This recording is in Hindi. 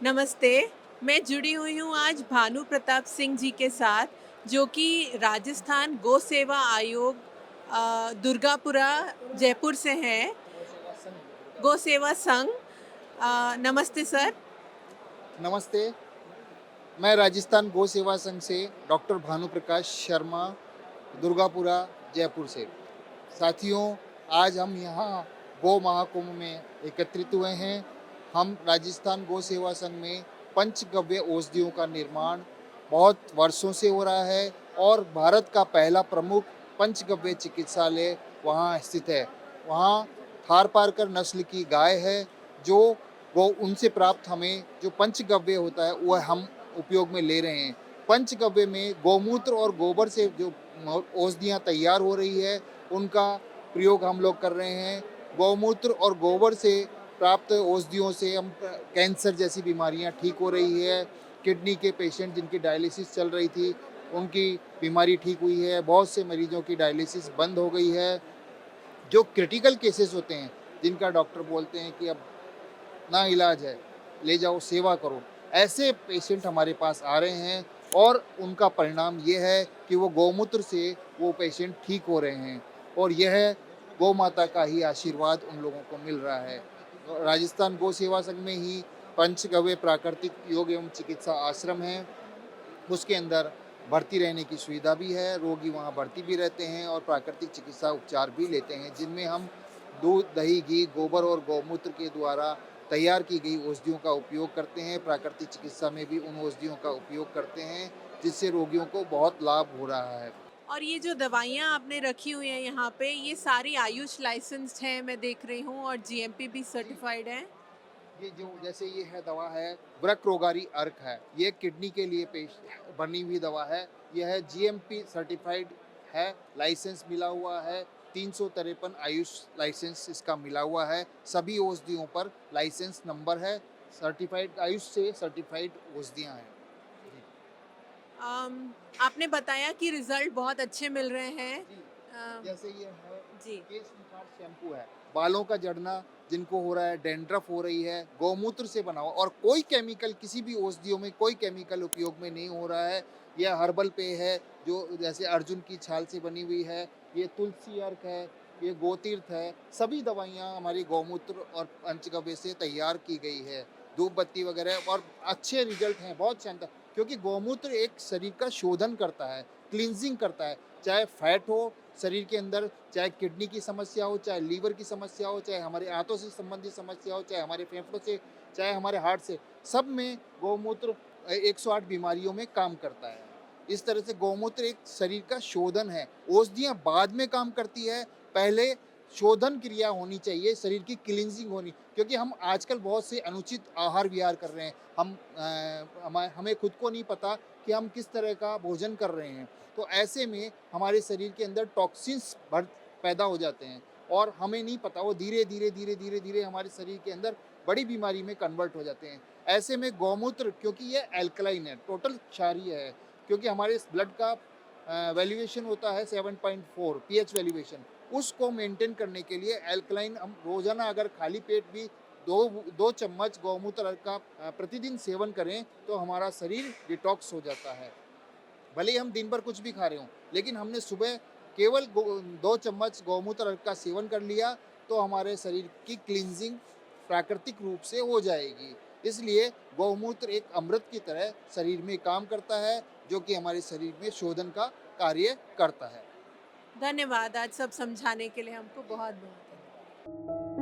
नमस्ते, मैं जुड़ी हुई हूँ आज भानु प्रताप सिंह जी के साथ, जो कि राजस्थान गौ सेवा आयोग दुर्गापुरा जयपुर से हैं, गौ सेवा संघ। नमस्ते सर। नमस्ते, मैं राजस्थान गौ सेवा संघ से डॉक्टर भानुप्रकाश शर्मा, दुर्गापुरा, जयपुर से। साथियों, आज हम यहाँ गौ महाकुंभ में एकत्रित हुए हैं। हम राजस्थान गौ सेवा संघ में पंचगव्य औषधियों का निर्माण बहुत वर्षों से हो रहा है और भारत का पहला प्रमुख पंचगव्य चिकित्सालय वहाँ स्थित है। वहाँ थारपारकर नस्ल की गाय है, जो वो उनसे प्राप्त हमें जो पंचगव्य होता है वह हम उपयोग में ले रहे हैं। पंचगव्य में गौमूत्र और गोबर से जो औषधियाँ तैयार हो रही है, उनका प्रयोग हम लोग कर रहे हैं। गौमूत्र और गोबर से प्राप्त औषधियों से हम कैंसर जैसी बीमारियां ठीक हो रही है। किडनी के पेशेंट जिनकी डायलिसिस चल रही थी, उनकी बीमारी ठीक हुई है। बहुत से मरीजों की डायलिसिस बंद हो गई है। जो क्रिटिकल केसेस होते हैं, जिनका डॉक्टर बोलते हैं कि अब ना इलाज है, ले जाओ सेवा करो, ऐसे पेशेंट हमारे पास आ रहे हैं और उनका परिणाम ये है कि वो गौमूत्र से वो पेशेंट ठीक हो रहे हैं और यह गौ माता का ही आशीर्वाद उन लोगों को मिल रहा है। तो राजस्थान गौ सेवा संघ में ही पंचगव्य प्राकृतिक योग एवं चिकित्सा आश्रम है। उसके अंदर भर्ती रहने की सुविधा भी है, रोगी वहाँ भर्ती भी रहते हैं और प्राकृतिक चिकित्सा उपचार भी लेते हैं, जिनमें हम दूध, दही, घी, गोबर और गौमूत्र के द्वारा तैयार की गई औषधियों का उपयोग करते हैं। प्राकृतिक चिकित्सा में भी उन औषधियों का उपयोग करते हैं, जिससे रोगियों को बहुत लाभ हो रहा है। और ये जो दवाइयाँ आपने रखी हुई हैं यहाँ पे, ये सारी आयुष लाइसेंस्ड हैं, मैं देख रही हूँ, और जीएमपी भी जी, सर्टिफाइड हैं। ये जो जैसे ये है दवा है, वृक रोगारी अर्क है, ये किडनी के लिए पेश बनी हुई दवा है। यह है जीएमपी सर्टिफाइड है, लाइसेंस मिला हुआ है। 353 आयुष लाइसेंस इसका मिला हुआ है। सभी औषधियों पर लाइसेंस नंबर है। सर्टिफाइड आयुष से सर्टिफाइड औषधियाँ हैं। जी। आपने बताया कि रिजल्ट बहुत अच्छे मिल रहे हैं। जी, अ, जैसे ये है जी। केश निखार शैम्पू है, बालों का झड़ना जिनको हो रहा है, डैंड्रफ हो रही है, गौमूत्र से बना हुआ और कोई केमिकल किसी भी औषधियों में कोई केमिकल उपयोग में नहीं हो रहा है। यह हर्बल पेय है, जो जैसे अर्जुन की छाल से बनी हुई है, ये तुलसी अर्क है, ये गोतीर्थ है। सभी दवाइयाँ हमारी गौमूत्र और पंचगव्य से तैयार की गई है। धूप बत्ती वगैरह और अच्छे रिजल्ट हैं, बहुत शानदार, क्योंकि गौमूत्र एक शरीर का शोधन करता है, क्लींजिंग करता है। चाहे फैट हो शरीर के अंदर, चाहे किडनी की समस्या हो, चाहे लीवर की समस्या हो, चाहे हमारे आंतों से संबंधित समस्या हो, चाहे हमारे फेफड़ों से, चाहे हमारे हार्ट से, सब में गौमूत्र 108 बीमारियों में काम करता है। इस तरह से गौमूत्र एक शरीर का शोधन है। औषधियाँ बाद में काम करती है, पहले शोधन क्रिया होनी चाहिए, शरीर की क्लींजिंग होनी, क्योंकि हम आजकल बहुत से अनुचित आहार विहार कर रहे हैं। हमें खुद को नहीं पता कि हम किस तरह का भोजन कर रहे हैं। तो ऐसे में हमारे शरीर के अंदर टॉक्सिन्स बढ़ पैदा हो जाते हैं और हमें नहीं पता, वो धीरे धीरे धीरे धीरे धीरे हमारे शरीर के अंदर बड़ी बीमारी में कन्वर्ट हो जाते हैं। ऐसे में गौमूत्र, क्योंकि ये एल्कलाइन है, टोटल क्षारीय है, क्योंकि हमारे ब्लड का वैल्यूएशन होता है 7.4 पीएच वैल्यूएशन, उसको मेंटेन करने के लिए एल्कलाइन हम रोजाना अगर खाली पेट भी दो दो चम्मच गौमूत्र का प्रतिदिन सेवन करें तो हमारा शरीर डिटॉक्स हो जाता है। भले ही हम दिन भर कुछ भी खा रहे हों, लेकिन हमने सुबह केवल 2 चम्मच गौमूत्र अर्क का सेवन कर लिया, तो हमारे शरीर की क्लींजिंग प्राकृतिक रूप से हो जाएगी। इसलिए गौमूत्र एक अमृत की तरह शरीर में काम करता है, जो कि हमारे शरीर में शोधन का कार्य करता है। धन्यवाद आज सब समझाने के लिए हमको, जी। बहुत बहुत धन्यवाद।